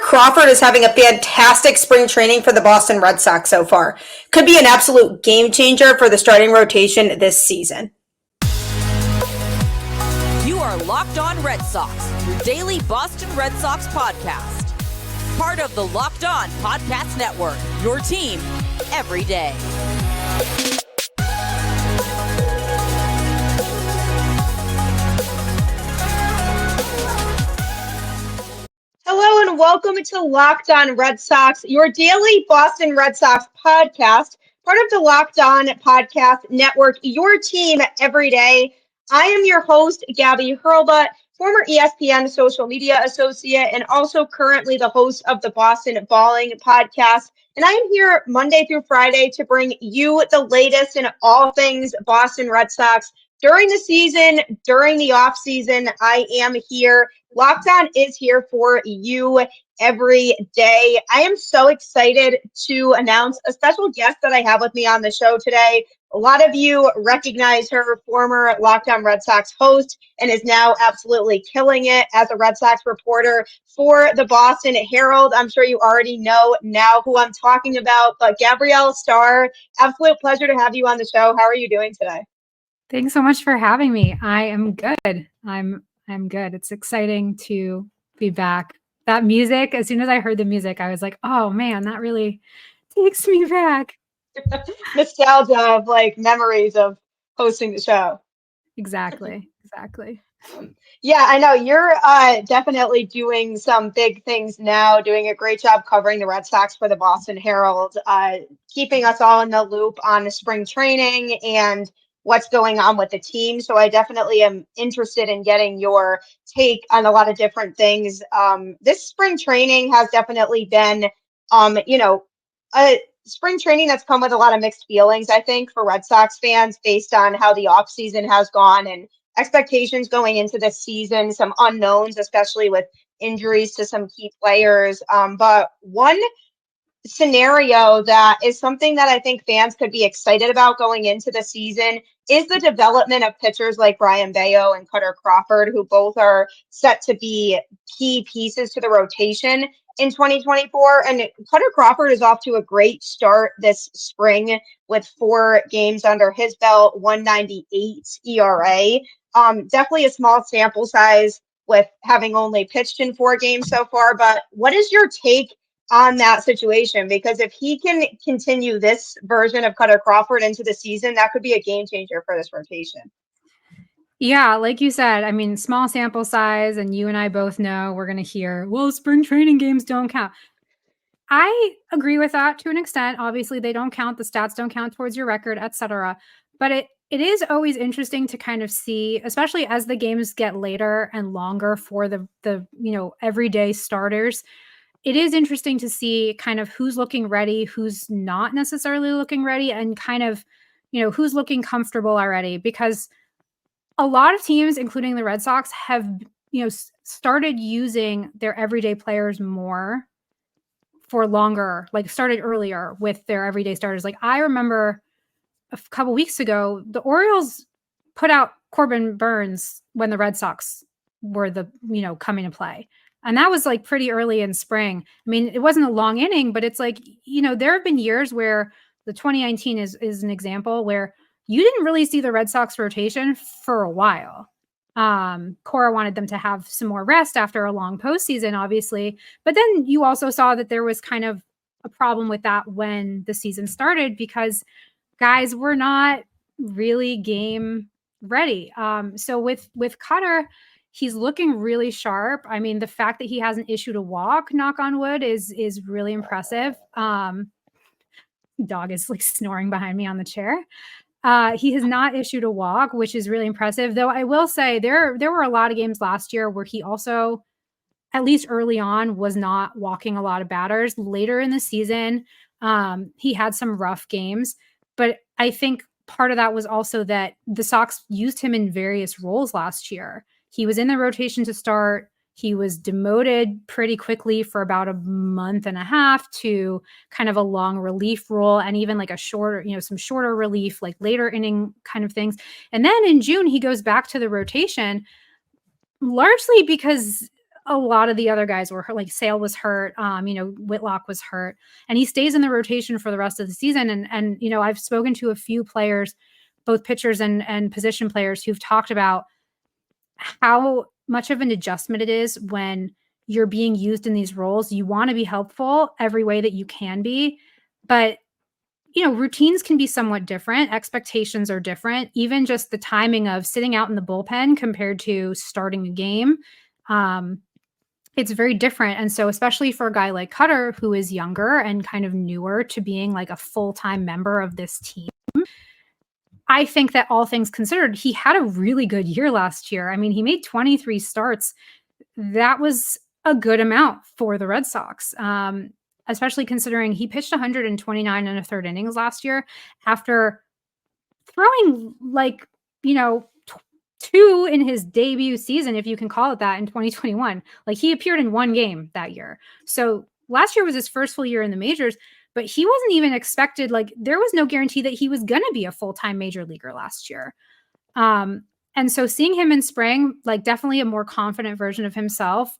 Crawford is having a fantastic spring training for the Boston Red Sox so far. Could be an absolute game changer for the starting rotation this season. You are Locked On Red Sox, your daily Boston Red Sox podcast. Part of the Locked On Podcast Network, your team every day. Hello and welcome to Locked On Red Sox, your daily Boston Red Sox podcast, part of the Locked On Podcast Network, your team every day. I am your host, Gabby, former ESPN social media associate and also currently the host of the Boston Balling podcast. And I am here Monday through Friday to bring you the latest in all things Boston Red Sox. During the season, during the off season, I am here. Locked On is here for you every day. I am so excited to announce a special guest that I have with me on the show today. A lot of you recognize her, former Locked On Red Sox host, and is now absolutely killing it as a Red Sox reporter for the Boston Herald. I'm sure you already know now who I'm talking about, but Gabrielle Starr, absolute pleasure to have you on the show. How are you doing today? Thanks so much for having me. I am good. I'm good. It's exciting to be back. That music, as soon as I heard the music, I was like, oh man, that really takes me back. Nostalgia of like memories of hosting the show. Exactly. Yeah, I know you're definitely doing some big things now, doing a great job covering the Red Sox for the Boston Herald, keeping us all in the loop on the spring training and what's going on with the team. So I definitely am interested in getting your take on a lot of different things. This spring training has definitely been, a spring training that's come with a lot of mixed feelings, I think, for Red Sox fans based on how the offseason has gone and expectations going into this season, some unknowns, especially with injuries to some key players. But one scenario that is something that I think fans could be excited about going into the season is the development of pitchers like Brayan Bello and Kutter Crawford, who both are set to be key pieces to the rotation in 2024. And Kutter Crawford is off to a great start this spring with 4 games under his belt, 1.98 ERA. Definitely a small sample size with having only pitched in 4 games so far. But what is your take on that situation? Because if he can continue this version of Kutter Crawford into the season, that could be a game changer for this rotation. Yeah, like you said, I mean, small sample size, and you and I both know we're going to hear, well, spring training games don't count. I agree with that to an extent. Obviously, they don't count. The stats don't count towards your record, etc. But it is always interesting to kind of see, especially as the games get later and longer for the everyday starters. It is interesting to see kind of who's looking ready, who's not necessarily looking ready, and kind of, who's looking comfortable already. Because a lot of teams, including the Red Sox, have, started using their everyday players more for longer, like started earlier with their everyday starters. Like I remember a couple weeks ago, the Orioles put out Corbin Burns when the Red Sox were coming to play. And that was like pretty early in spring. I mean, it wasn't a long inning, but it's like, there have been years where the 2019 is an example where you didn't really see the Red Sox rotation for a while. Cora wanted them to have some more rest after a long postseason, obviously. But then you also saw that there was kind of a problem with that when the season started because guys were not really game ready. So with Kutter, he's looking really sharp. I mean, the fact that he hasn't issued a walk, knock on wood, is really impressive. Dog is like snoring behind me on the chair. He has not issued a walk, which is really impressive. Though I will say there were a lot of games last year where he also, at least early on, was not walking a lot of batters. Later in the season, he had some rough games. But I think part of that was also that the Sox used him in various roles last year. He was in the rotation to start. He was demoted pretty quickly for about a month and a half to kind of a long relief role and even like a shorter, some shorter relief, like later inning kind of things. And then in June, he goes back to the rotation largely because a lot of the other guys were hurt, like Sale was hurt, Whitlock was hurt, and he stays in the rotation for the rest of the season. And I've spoken to a few players, both pitchers and position players, who've talked about how much of an adjustment it is when you're being used in these roles. You want to be helpful every way that you can be, but routines can be somewhat different. Expectations are different. Even just the timing of sitting out in the bullpen compared to starting a game, it's very different. And so especially for a guy like Kutter, who is younger and kind of newer to being like a full-time member of this team, I think that all things considered, he had a really good year last year. I mean, he made 23 starts. That was a good amount for the Red Sox, especially considering he pitched 129 and a third innings last year after throwing two in his debut season, if you can call it that, in 2021. Like, he appeared in one game that year. So last year was his first full year in the majors, but he wasn't even expected. Like, there was no guarantee that he was going to be a full-time major leaguer last year. And so seeing him in spring, like, definitely a more confident version of himself.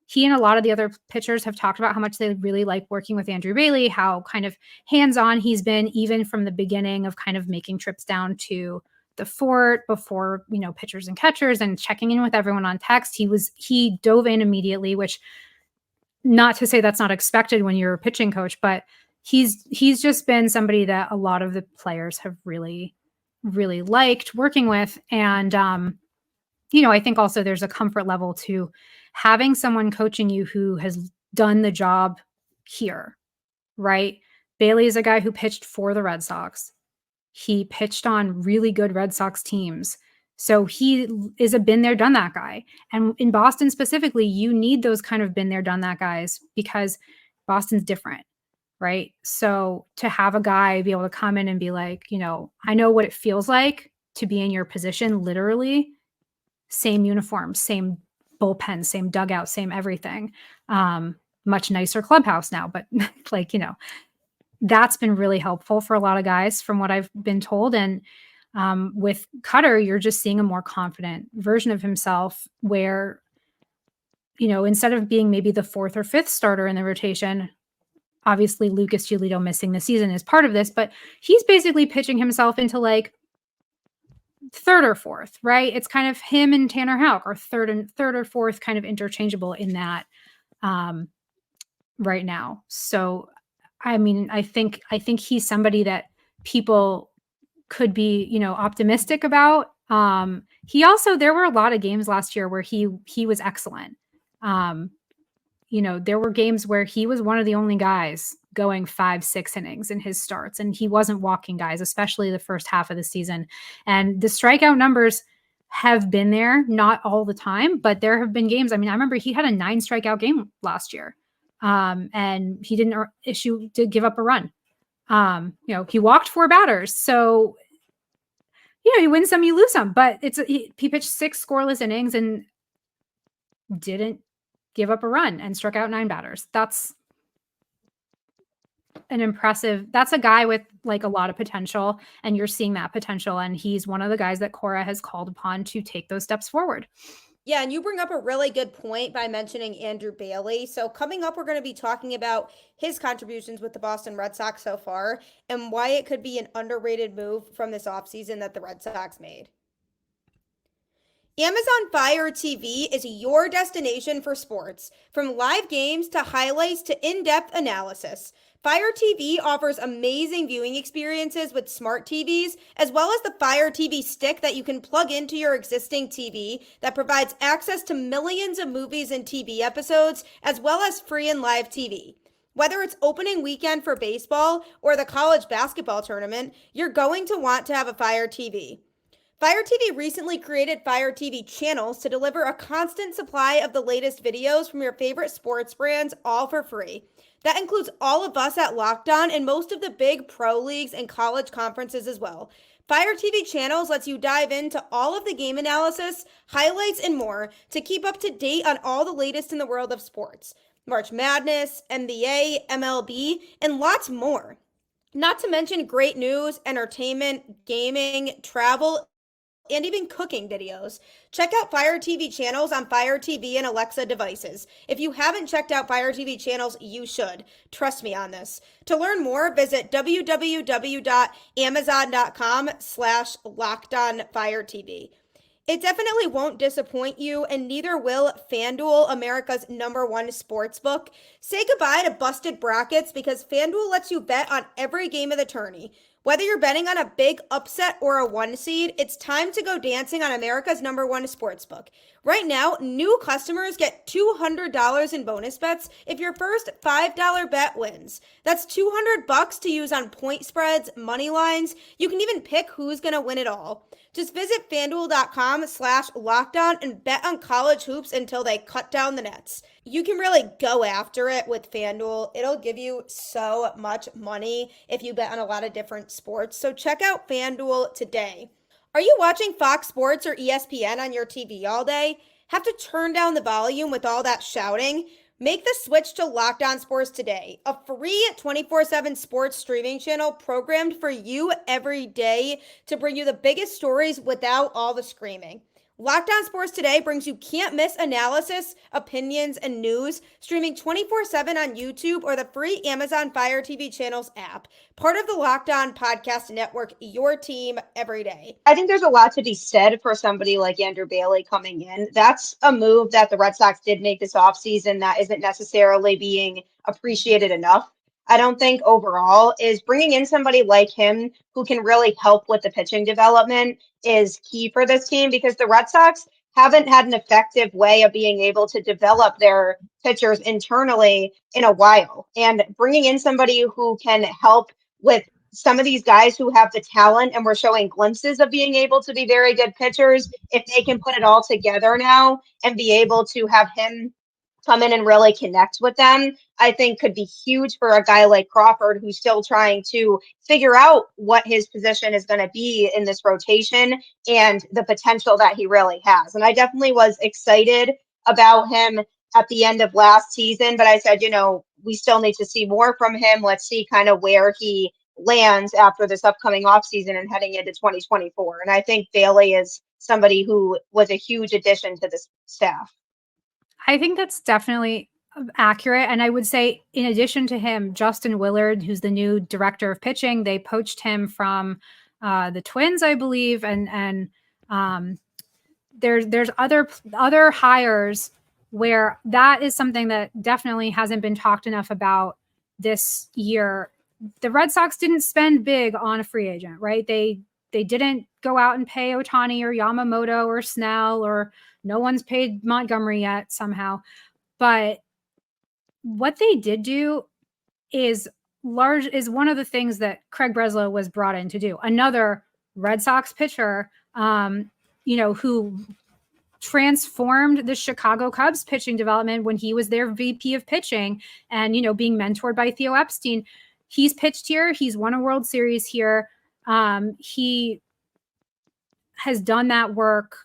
He and a lot of the other pitchers have talked about how much they really like working with Andrew Bailey, how kind of hands-on he's been, even from the beginning of kind of making trips down to the fort before, pitchers and catchers, and checking in with everyone on text. He dove in immediately, which, not to say that's not expected when you're a pitching coach, but he's just been somebody that a lot of the players have really, really liked working with. And, I think also there's a comfort level to having someone coaching you who has done the job here, right? Bailey is a guy who pitched for the Red Sox. He pitched on really good Red Sox teams. So he is a been there, done that guy. And in Boston specifically, you need those kind of been there, done that guys, because Boston's different, right? So to have a guy be able to come in and be like, I know what it feels like to be in your position, literally, same uniform, same bullpen, same dugout, same everything. Much nicer clubhouse now, but that's been really helpful for a lot of guys from what I've been told. And with Kutter, you're just seeing a more confident version of himself where, instead of being maybe the fourth or fifth starter in the rotation, obviously Lucas Giolito missing the season is part of this, but he's basically pitching himself into like third or fourth, right? It's kind of him and Tanner Houck are third or fourth, kind of interchangeable in that right now. So, I mean, I think he's somebody that people could be, optimistic about. There were a lot of games last year where he was excellent. There were games where he was one of the only guys going 5-6 innings in his starts, and he wasn't walking guys, especially the first half of the season. And the strikeout numbers have been there, not all the time, but there have been games. I mean, I remember he had a 9 strikeout game last year. And he didn't give up a run. He walked 4 batters. So, you win some, you lose some, but he pitched 6 scoreless innings and didn't give up a run and struck out 9 batters. That's a guy with like a lot of potential, and you're seeing that potential. And he's one of the guys that Cora has called upon to take those steps forward. Yeah, and you bring up a really good point by mentioning Andrew Bailey. So coming up, we're going to be talking about his contributions with the Boston Red Sox so far and why it could be an underrated move from this offseason that the Red Sox made. Amazon Fire TV is your destination for sports. From live games to highlights to in-depth analysis, Fire TV offers amazing viewing experiences with smart TVs, as well as the Fire TV stick that you can plug into your existing TV that provides access to millions of movies and TV episodes, as well as free and live TV. Whether it's opening weekend for baseball or the college basketball tournament, you're going to want to have a Fire TV. Fire TV recently created Fire TV channels to deliver a constant supply of the latest videos from your favorite sports brands, all for free. That includes all of us at Locked On and most of the big pro leagues and college conferences as well. Fire TV channels lets you dive into all of the game analysis, highlights, and more to keep up to date on all the latest in the world of sports. March Madness, NBA, MLB, and lots more. Not to mention great news, entertainment, gaming, travel, and even cooking videos. Check out Fire TV channels on Fire TV and Alexa devices. If you haven't checked out Fire TV channels, you should. Trust me on this. To learn more, visit www.amazon.com/LockedOnFireTV. It definitely won't disappoint you, and neither will FanDuel, America's #1 sportsbook. Say goodbye to busted brackets because FanDuel lets you bet on every game of the tourney. Whether you're betting on a big upset or a 1 seed, it's time to go dancing on America's #1 sportsbook. Right now, new customers get $200 in bonus bets if your first $5 bet wins. That's $200 to use on point spreads, money lines. You can even pick who's going to win it all. Just visit FanDuel.com/lockedon and bet on college hoops until they cut down the nets. You can really go after it with FanDuel. It'll give you so much money if you bet on a lot of different sports. So check out FanDuel today. Are you watching Fox Sports or ESPN on your TV all day? Have to turn down the volume with all that shouting? Make the switch to Locked On Sports today, a free 24/7 sports streaming channel programmed for you every day to bring you the biggest stories without all the screaming. Locked On Sports Today brings you can't-miss analysis, opinions, and news, streaming 24/7 on YouTube or the free Amazon Fire TV channels app. Part of the Locked On Podcast Network, your team every day. I think there's a lot to be said for somebody like Andrew Bailey coming in. That's a move that the Red Sox did make this offseason that isn't necessarily being appreciated enough. I don't think overall is bringing in somebody like him who can really help with the pitching development is key for this team because the Red Sox haven't had an effective way of being able to develop their pitchers internally in a while. And bringing in somebody who can help with some of these guys who have the talent and we're showing glimpses of being able to be very good pitchers, if they can put it all together now and be able to have him come in and really connect with them, I think could be huge for a guy like Crawford who's still trying to figure out what his position is going to be in this rotation and the potential that he really has. And I definitely was excited about him at the end of last season, but I said, we still need to see more from him. Let's see kind of where he lands after this upcoming offseason and heading into 2024. And I think Bailey is somebody who was a huge addition to this staff. I think that's definitely accurate. And I would say, in addition to him, Justin Willard, who's the new director of pitching, they poached him from the Twins, I believe. And there's other hires where that is something that definitely hasn't been talked enough about this year. The Red Sox didn't spend big on a free agent, right? They didn't go out and pay Ohtani or Yamamoto or Snell, or no one's paid Montgomery yet somehow. But what they did do is one of the things that Craig Breslow was brought in to do. Another Red Sox pitcher, who transformed the Chicago Cubs pitching development when he was their VP of pitching and, being mentored by Theo Epstein. He's pitched here. He's won a World Series here. He has done that work.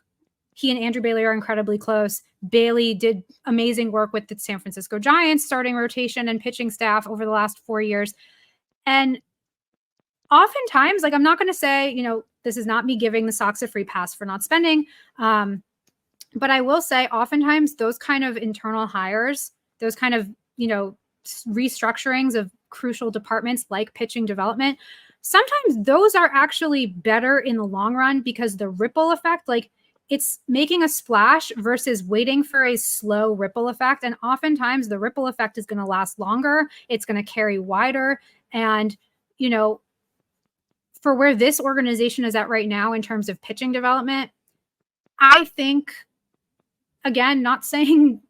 He and Andrew Bailey are incredibly close. Bailey did amazing work with the San Francisco Giants starting rotation and pitching staff over the last 4 years. And oftentimes, I'm not going to say, this is not me giving the Sox a free pass for not spending. But I will say oftentimes those kind of internal hires, those kind of, restructurings of crucial departments like pitching development, sometimes those are actually better in the long run because the ripple effect, it's making a splash versus waiting for a slow ripple effect. And oftentimes the ripple effect is going to last longer. It's going to carry wider. And, for where this organization is at right now in terms of pitching development, I think, again, not saying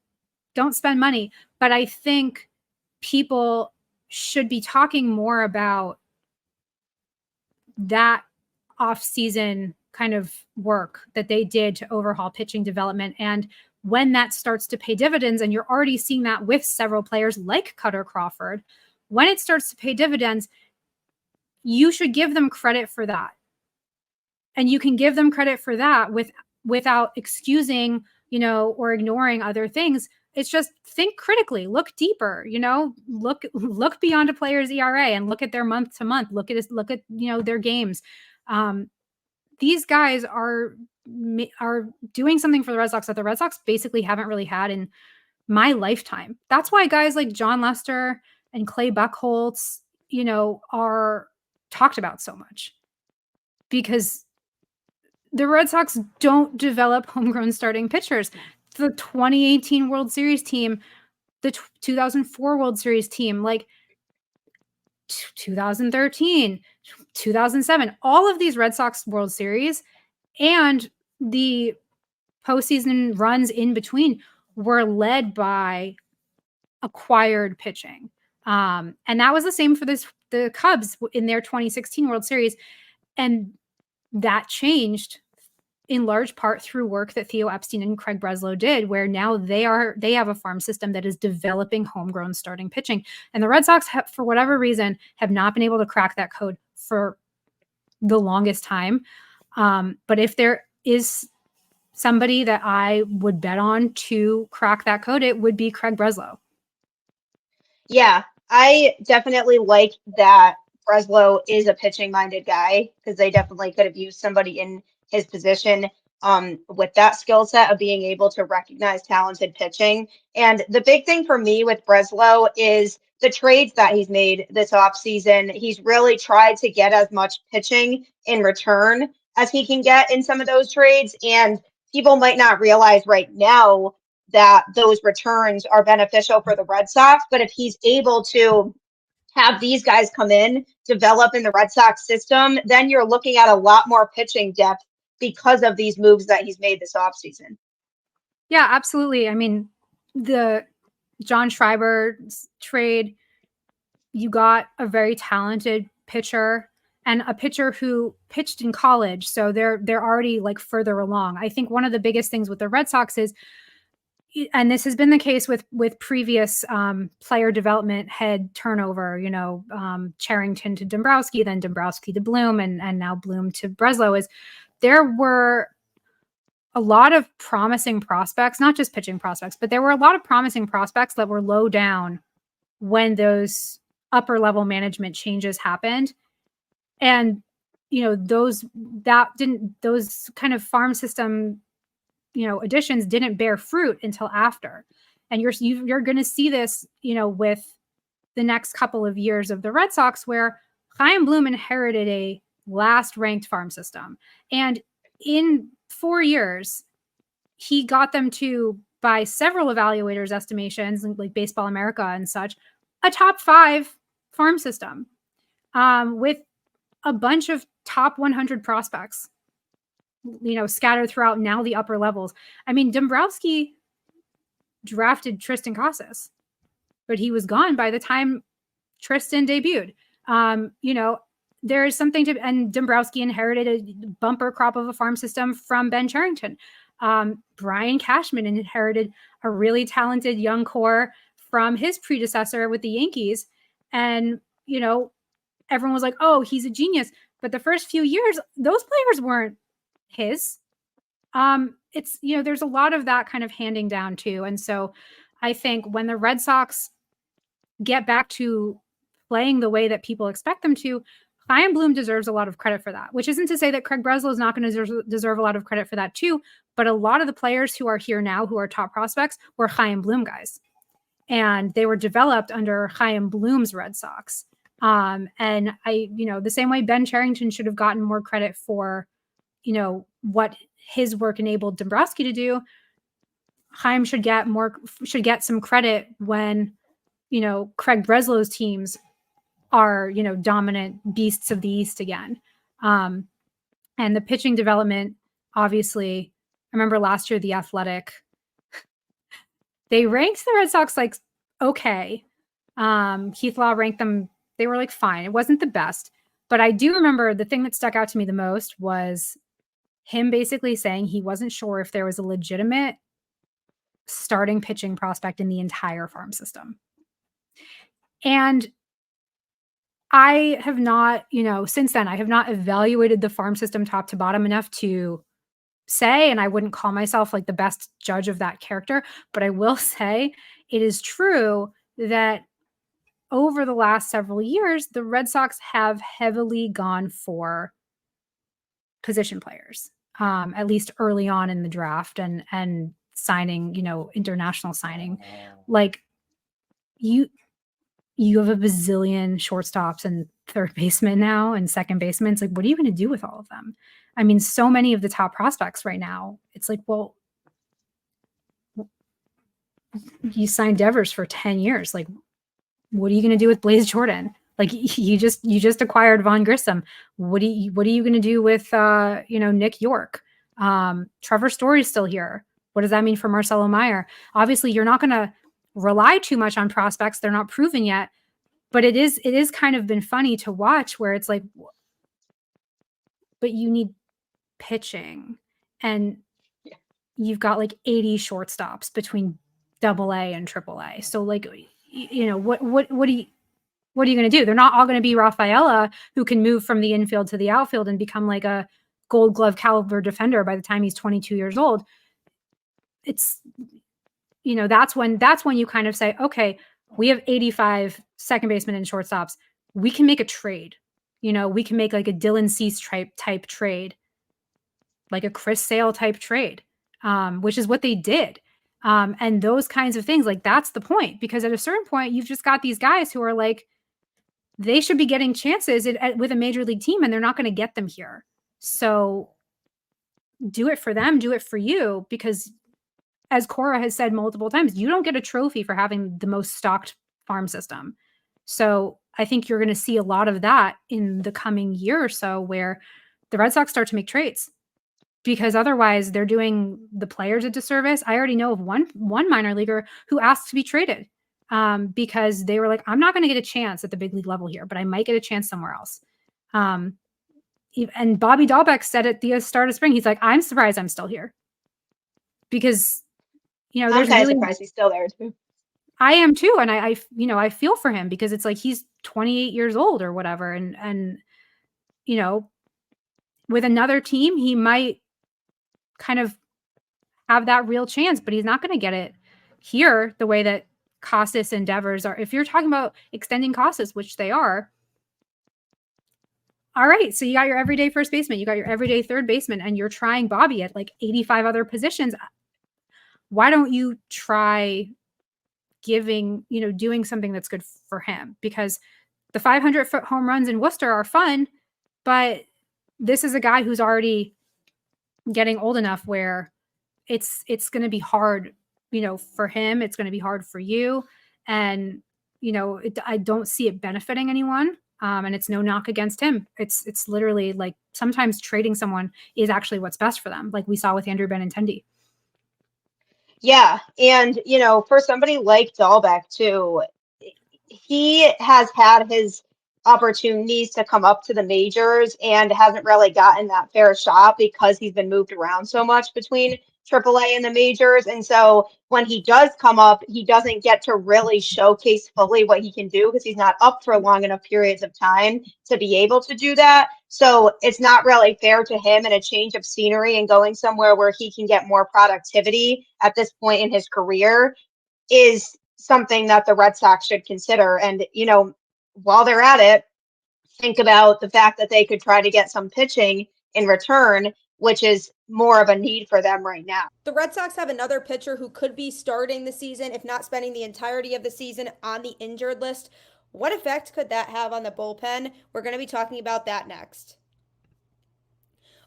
don't spend money, but I think people should be talking more about that off-season kind of work that they did to overhaul pitching development. And when that starts to pay dividends, and you're already seeing that with several players like Kutter Crawford, when it starts to pay dividends, you should give them credit for that. And you can give them credit for that without excusing, or ignoring other things. It's just think critically, look deeper, look beyond a player's ERA and look at their month to month, look at their games. these guys are doing something for the Red Sox that the Red Sox basically haven't really had in my lifetime. That's why guys like John Lester and Clay Buchholz, are talked about so much, because the Red Sox don't develop homegrown starting pitchers. The 2018 World Series team, the 2004 World Series team, like 2013, 2007, all of these Red Sox World Series and the postseason runs in between were led by acquired pitching. And that was the same for the Cubs in their 2016 World Series. And that changed in large part through work that Theo Epstein and Craig Breslow did, where now they have a farm system that is developing homegrown starting pitching. And the Red Sox, for whatever reason, have not been able to crack that code for the longest time. But if there is somebody that I would bet on to crack that code, it would be Craig Breslow. Yeah, I definitely like that Breslow is a pitching-minded guy, because they definitely could have used somebody in his position with that skill set of being able to recognize talented pitching. And the big thing for me with Breslow is the trades that he's made this offseason. He's really tried to get as much pitching in return as he can get in some of those trades. And people might not realize right now that those returns are beneficial for the Red Sox. But if he's able to have these guys come in, develop in the Red Sox system, then you're looking at a lot more pitching depth because of these moves that he's made this offseason. Yeah, absolutely. I mean, the John Schreiber trade, you got a very talented pitcher and a pitcher who pitched in college. So they're already like further along. I think one of the biggest things with the Red Sox is, and this has been the case with previous player development head turnover, Charrington to Dombrowski, then Dombrowski to Bloom, and now Bloom to Breslow, is there were a lot of promising prospects, not just pitching prospects, but there were a lot of promising prospects that were low down when those upper level management changes happened. And, those kind of farm system additions didn't bear fruit until after. And you're going to see this, with the next couple of years of the Red Sox, where Chaim Bloom inherited a last ranked farm system. And in 4 years, he got them to, by several evaluators' estimations, like Baseball America and such, a top 5 farm system with a bunch of top 100 prospects, scattered throughout now the upper levels. I mean, Dombrowski drafted Tristan Casas, but he was gone by the time Tristan debuted. There is something to, and Dombrowski inherited a bumper crop of a farm system from Ben Charrington. Brian Cashman inherited a really talented young core from his predecessor with the Yankees. And, everyone was like, oh, he's a genius. But the first few years, those players weren't his. It's, there's a lot of that kind of handing down too. And so I think when the Red Sox get back to playing the way that people expect them to, Chaim Bloom deserves a lot of credit for that, which isn't to say that Craig Breslow is not going to deserve a lot of credit for that too. But a lot of the players who are here now, who are top prospects, were Chaim Bloom guys. And they were developed under Chaim Bloom's Red Sox. And the same way Ben Charrington should have gotten more credit for, what his work enabled Dombrowski to do, Chaim should get some credit when, Craig Breslow's teams are, dominant beasts of the East again. And the pitching development, obviously, I remember last year, The Athletic, they ranked the Red Sox like, okay. Keith Law ranked them, they were like, fine. It wasn't the best. But I do remember the thing that stuck out to me the most was him basically saying he wasn't sure if there was a legitimate starting pitching prospect in the entire farm system. And I have not, since then, I have not evaluated the farm system top to bottom enough to say, and I wouldn't call myself like the best judge of that character, but I will say it is true that over the last several years, the Red Sox have heavily gone for position players, at least early on in the draft and signing, international signing. Like you have a bazillion shortstops and third basemen now and second basemen. It's like, what are you going to do with all of them? I mean, so many of the top prospects right now, it's like, well, you signed Devers for 10 years. Like, what are you going to do with Blaze Jordan? Like you just acquired Von Grissom. What are you going to do with, Nick York? Trevor Story's still here. What does that mean for Marcelo Meyer? Obviously you're not going to rely too much on prospects. They're not proven yet, but it is kind of been funny to watch where it's like, but you need pitching and you've got like 80 shortstops between AA and AAA. So like, what are you going to do? They're not all going to be Rafaela, who can move from the infield to the outfield and become like a Gold Glove caliber defender by the time he's 22 years old. It's, that's when you kind of say, okay, we have 85 second basemen and shortstops. We can make a trade. We can make like a Dylan Cease type trade, like a Chris Sale type trade, which is what they did. And those kinds of things, like that's the point, because at a certain point, you've just got these guys who are like, they should be getting chances with a major league team and they're not going to get them here. So do it for them, do it for you, because as Cora has said multiple times, you don't get a trophy for having the most stocked farm system. So I think you're going to see a lot of that in the coming year or so where the Red Sox start to make trades, because otherwise they're doing the players a disservice. I already know of one minor leaguer who asked to be traded because they were like, I'm not going to get a chance at the big league level here, but I might get a chance somewhere else. And Bobby Dahlbeck said at the start of spring, he's like, I'm surprised I'm still here, because, I'm kind of surprised he's still there too. I am too. And I feel for him, because it's like, he's 28 years old or whatever. And, with another team, he might kind of have that real chance, but he's not going to get it here the way that Casas and Devers are. If you're talking about extending Casas, which they are, all right, so you got your everyday first baseman, you got your everyday third baseman, and you're trying Bobby at like 85 other positions. Why don't you try doing something that's good for him? Because the 500-foot home runs in Worcester are fun, but this is a guy who's already getting old enough where it's going to be hard, for him. It's going to be hard for you. And, I don't see it benefiting anyone. And it's no knock against him. It's literally like sometimes trading someone is actually what's best for them. Like we saw with Andrew Benintendi. Yeah. And, for somebody like Dahlbeck too, he has had his opportunities to come up to the majors and hasn't really gotten that fair shot because he's been moved around so much between AAA and the majors. And so when he does come up, he doesn't get to really showcase fully what he can do because he's not up for long enough periods of time to be able to do that. So it's not really fair to him, and a change of scenery and going somewhere where he can get more productivity at this point in his career is something that the Red Sox should consider. And, while they're at it, think about the fact that they could try to get some pitching in return, which is more of a need for them right now. The Red Sox have another pitcher who could be starting the season, if not spending the entirety of the season, on the injured list. What effect could that have on the bullpen? We're going to be talking about that next.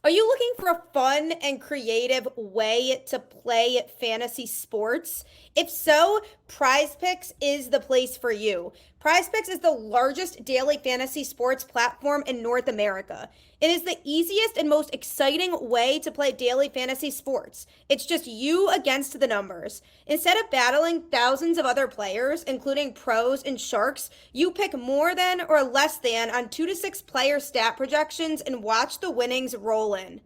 Are you looking for a fun and creative way to play fantasy sports? If so, PrizePicks is the place for you. PrizePicks is the largest daily fantasy sports platform in North America. It is the easiest and most exciting way to play daily fantasy sports. It's just you against the numbers. Instead of battling thousands of other players, including pros and sharks, you pick more than or less than on 2 to 6 player stat projections and watch the winnings roll in.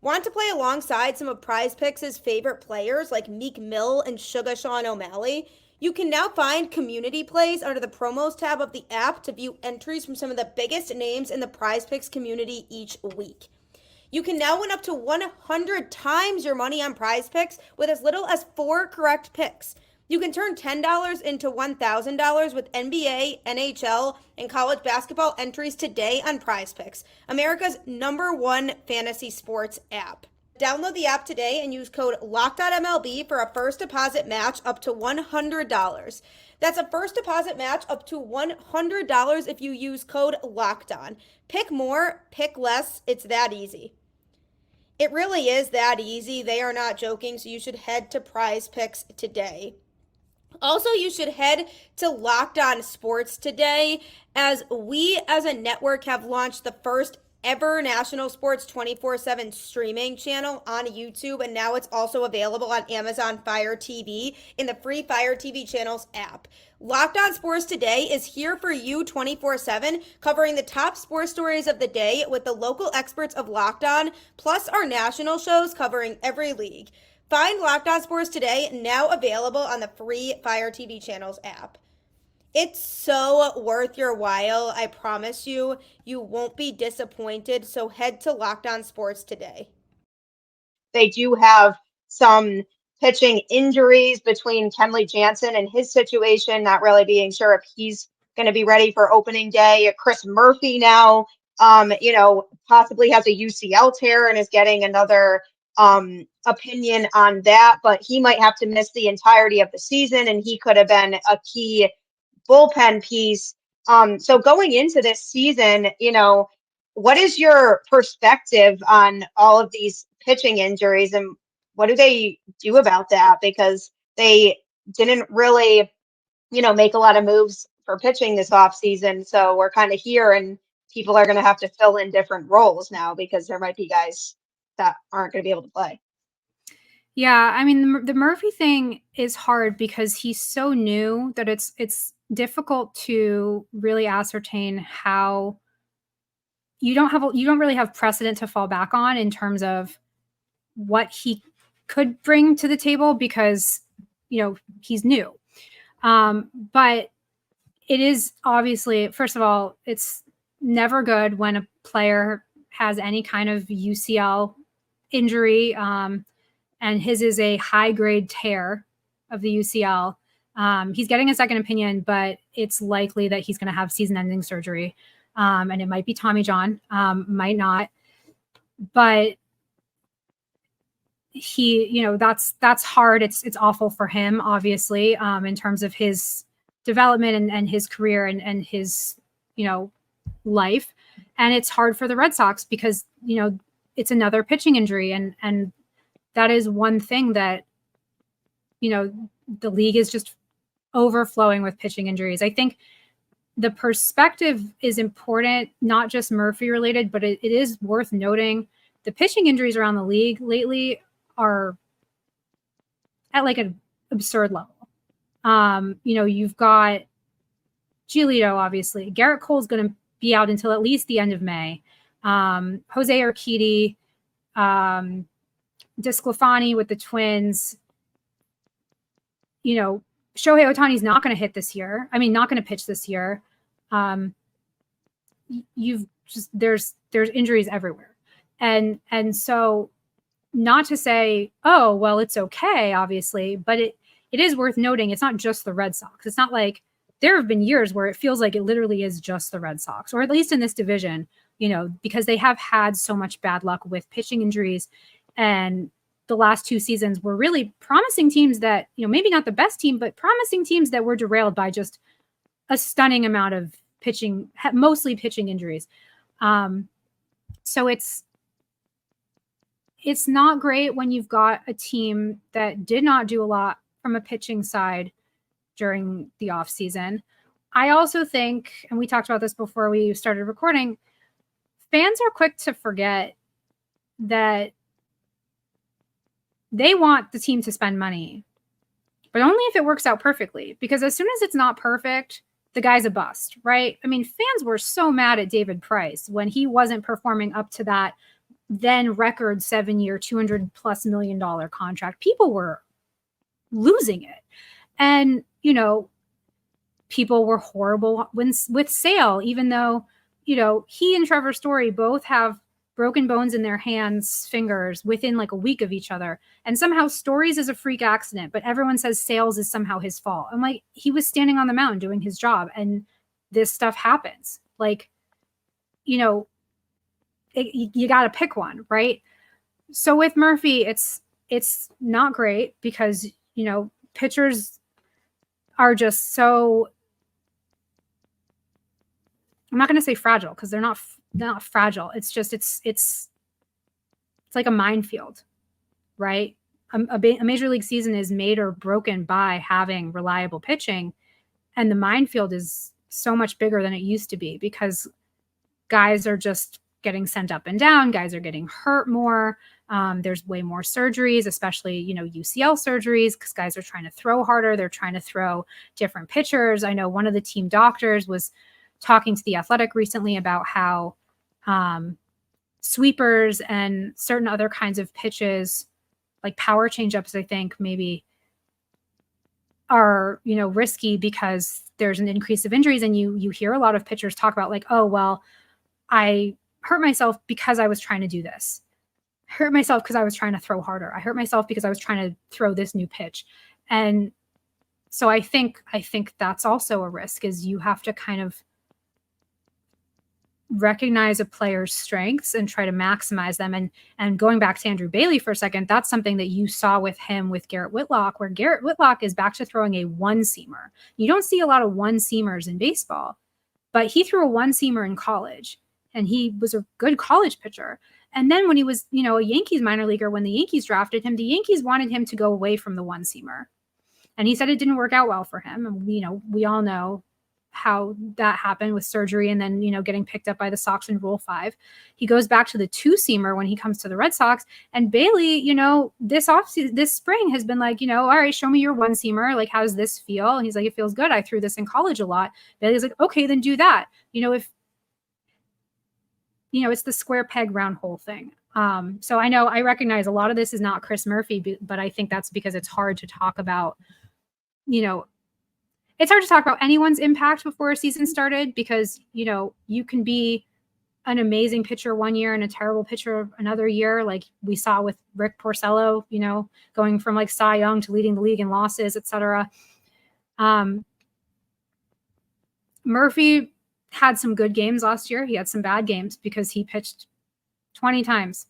Want to play alongside some of PrizePicks' favorite players like Meek Mill and Sugar Sean O'Malley? You can now find community plays under the promos tab of the app to view entries from some of the biggest names in the PrizePicks community each week. You can now win up to 100 times your money on PrizePicks with as little as 4 correct picks. You can turn $10 into $1,000 with NBA, NHL, and college basketball entries today on PrizePicks, America's #1 fantasy sports app. Download the app today and use code LOCKEDONMLB for a first deposit match up to $100. That's a first deposit match up to $100 if you use code LOCKEDON. Pick more, pick less. It's that easy. It really is that easy. They are not joking, so you should head to PrizePicks today. Also, you should head to Locked On Sports today, as we as a network have launched the first ever national sports 24/7 streaming channel on YouTube, and now it's also available on Amazon Fire TV in the free Fire TV channels app. Locked On Sports today is here for you 24/7, covering the top sports stories of the day with the local experts of Locked On, plus our national shows covering every league. Find Locked On Sports today, now available on the free Fire TV channels app. It's so worth your while. I promise you, you won't be disappointed. So head to Locked On Sports today. They do have some pitching injuries between Kenley Jansen and his situation, not really being sure if he's going to be ready for opening day. Chris Murphy now, possibly has a UCL tear and is getting another opinion on that, but he might have to miss the entirety of the season, and he could have been a key bullpen piece. So going into this season, what is your perspective on all of these pitching injuries, and what do they do about that? Because they didn't really, make a lot of moves for pitching this offseason. So we're kind of here, and people are going to have to fill in different roles now because there might be guys that aren't going to be able to play. Yeah, I mean, the Murphy thing is hard because he's so new that it's difficult to really ascertain how you don't really have precedent to fall back on in terms of what he could bring to the table because, he's new. But it is obviously, first of all, it's never good when a player has any kind of UCL injury. And his is a high-grade tear of the UCL. He's getting a second opinion, but it's likely that he's going to have season-ending surgery. And it might be Tommy John, might not. But he, that's hard. It's awful for him, obviously, in terms of his development and his career and his, life. And it's hard for the Red Sox because, it's another pitching injury. And that is one thing that, the league is just overflowing with pitching injuries. I think the perspective is important, not just Murphy related, but it is worth noting the pitching injuries around the league lately are at like an absurd level. You've got Giolito, obviously. Garrett Cole's going to be out until at least the end of May. Jose Urquidy, DeSclafani with the Twins. Shohei Ohtani's not going to hit this year. Not going to pitch this year. There's injuries everywhere. And so not to say, oh, well, it's okay, obviously, but it is worth noting it's not just the Red Sox. It's not like there have been years where it feels like it literally is just the Red Sox, or at least in this division, because they have had so much bad luck with pitching injuries. And the last two seasons were really promising teams that, maybe not the best team, but promising teams that were derailed by just a stunning amount of pitching, mostly pitching injuries. So it's not great when you've got a team that did not do a lot from a pitching side during the offseason. I also think, and we talked about this before we started recording, fans are quick to forget that they want the team to spend money, but only if it works out perfectly. Because as soon as it's not perfect, the guy's a bust, right? Fans were so mad at David Price when he wasn't performing up to that then record 7-year, $200+ million contract. People were losing it. And, people were horrible with Sale, even though, he and Trevor Story both have broken bones in their hands, fingers within like a week of each other. And somehow Stories is a freak accident, but everyone says Sales is somehow his fault. I'm like, he was standing on the mound doing his job, and this stuff happens. Like, you know, you got to pick one, right? So with Murphy, it's not great because, you know, pitchers are just so, I'm not going to say fragile because they're not fragile. It's just, it's like a minefield, right? A major league season is made or broken by having reliable pitching. And the minefield is so much bigger than it used to be because guys are just getting sent up and down. Guys are getting hurt more. There's way more surgeries, especially, you know, UCL surgeries, because guys are trying to throw harder. They're trying to throw different pitchers. I know one of the team doctors was talking to The Athletic recently about how sweepers and certain other kinds of pitches, like power changeups, I think maybe are, you know, risky because there's an increase of injuries. And you hear a lot of pitchers talk about like, oh, well, I hurt myself because I was trying to do this. I hurt myself because I was trying to throw harder. I hurt myself because I was trying to throw this new pitch. And so I think that's also a risk, is you have to kind of recognize a player's strengths and try to maximize them. And going back to Andrew Bailey for a second, that's something that you saw with him with Garrett Whitlock, where Garrett Whitlock is back to throwing a one-seamer. You don't see a lot of one-seamers in baseball, but he threw a one-seamer in college, and he was a good college pitcher. And then when he was, you know, a Yankees minor leaguer, when the Yankees drafted him, the Yankees wanted him to go away from the one-seamer. And he said it didn't work out well for him. And, you know, we all know how that happened with surgery and then, you know, getting picked up by the Sox in Rule 5. He goes back to the two-seamer when he comes to the Red Sox. And Bailey, you know, this spring has been like, you know, all right, show me your one-seamer. Like, how does this feel? And he's like, it feels good. I threw this in college a lot. Bailey's like, okay, then do that. You know, if, you know, it's the square peg round hole thing. So I recognize a lot of this is not Chris Murphy, but I think that's because it's hard to talk about, you know, it's hard to talk about anyone's impact before a season started because, you know, you can be an amazing pitcher one year and a terrible pitcher another year. Like we saw with Rick Porcello, you know, going from like Cy Young to leading the league in losses, et cetera. Murphy had some good games last year. He had some bad games because he pitched 20 times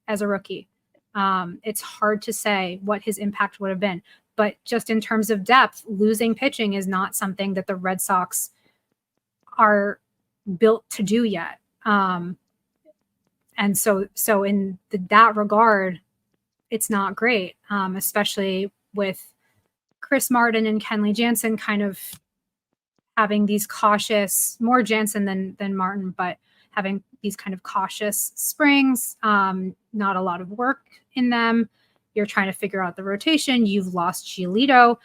as a rookie. It's hard to say what his impact would have been. But just in terms of depth, losing pitching is not something that the Red Sox are built to do yet. And so in that regard, it's not great, especially with Chris Martin and Kenley Jansen kind of having these cautious, more Jansen than Martin, but having these kind of cautious springs, not a lot of work in them. You're trying to figure out the rotation. You've lost Giolito,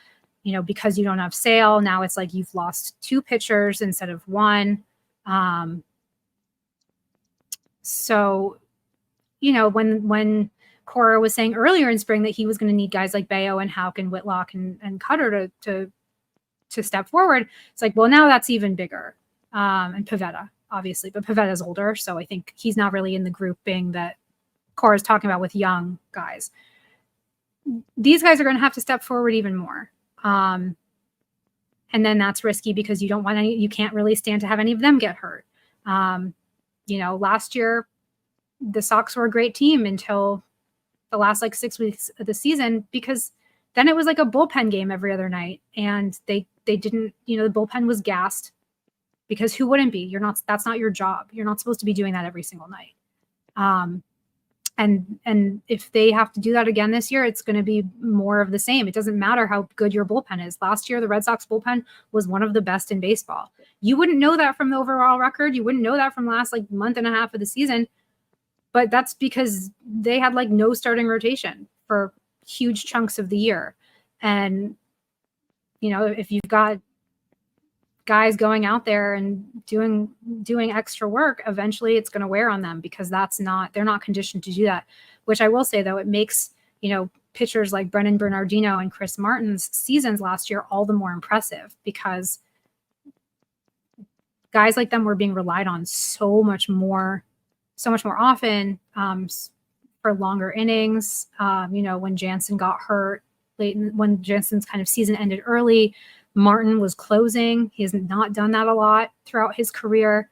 you know, because you don't have Sale. Now it's like you've lost two pitchers instead of one. So, you know, when Cora was saying earlier in spring that he was going to need guys like Bayo and Houck and Whitlock and Kutter to step forward, it's like, well, now that's even bigger. And Pivetta, obviously, but Pivetta's older, so I think he's not really in the grouping that Cora's talking about with young guys. These guys are going to have to step forward even more. And then that's risky because you can't really stand to have any of them get hurt. You know, last year, the Sox were a great team until the last like 6 weeks of the season, because then it was like a bullpen game every other night. And they didn't, you know, the bullpen was gassed because who wouldn't be? That's not your job. You're not supposed to be doing that every single night. And if they have to do that again this year, it's going to be more of the same. It doesn't matter how good your bullpen is. Last year, the Red Sox bullpen was one of the best in baseball. You wouldn't know that from the overall record. You wouldn't know that from last like month and a half of the season. But that's because they had like no starting rotation for huge chunks of the year. And, you know, if you've got guys going out there and doing extra work, eventually it's going to wear on them because they're not conditioned to do that. Which I will say, though, it makes, you know, pitchers like Brennan Bernardino and Chris Martin's seasons last year all the more impressive because guys like them were being relied on so much more so much more often for longer innings. When Jansen got hurt when Jansen's kind of season ended early, Martin was closing. He has not done that a lot throughout his career.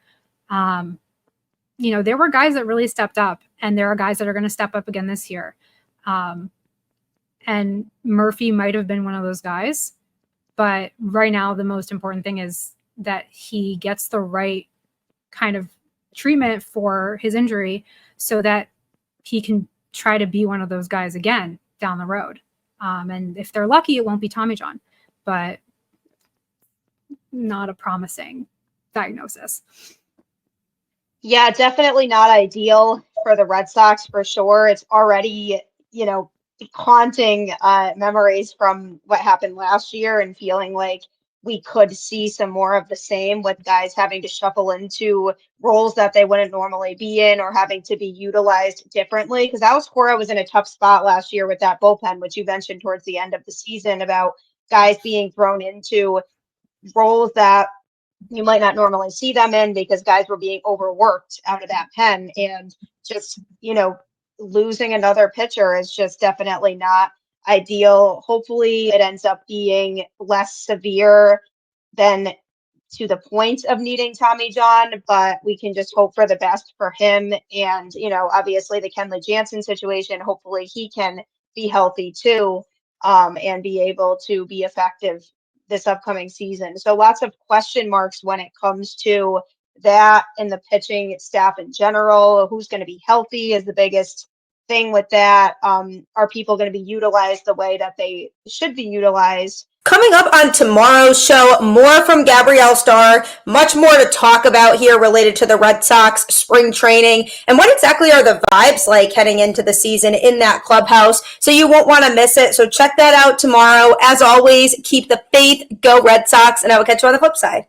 There were guys that really stepped up, and there are guys that are going to step up again this year. And Murphy might have been one of those guys. But right now, the most important thing is that he gets the right kind of treatment for his injury so that he can try to be one of those guys again down the road. And if they're lucky, it won't be Tommy John, but not a promising diagnosis. Yeah, definitely not ideal for the Red Sox for sure. It's already, haunting memories from what happened last year and feeling like we could see some more of the same with guys having to shuffle into roles that they wouldn't normally be in or having to be utilized differently. Because Cora was in a tough spot last year with that bullpen, which you mentioned towards the end of the season about guys being thrown into roles that you might not normally see them in because guys were being overworked out of that pen, and just, losing another pitcher is just definitely not ideal. Hopefully it ends up being less severe than to the point of needing Tommy John, but we can just hope for the best for him. And, obviously the Kenley Jansen situation, hopefully he can be healthy too, and be able to be effective this upcoming season. So lots of question marks when it comes to that, and the pitching staff in general. Who's going to be healthy is the biggest thing with that. Are people going to be utilized the way that they should be utilized? Coming up on tomorrow's show, more from Gabrielle Starr, much more to talk about here related to the Red Sox spring training and what exactly are the vibes like heading into the season in that clubhouse. So you won't want to miss it. So check that out tomorrow. As always, keep the faith, go Red Sox, and I will catch you on the flip side.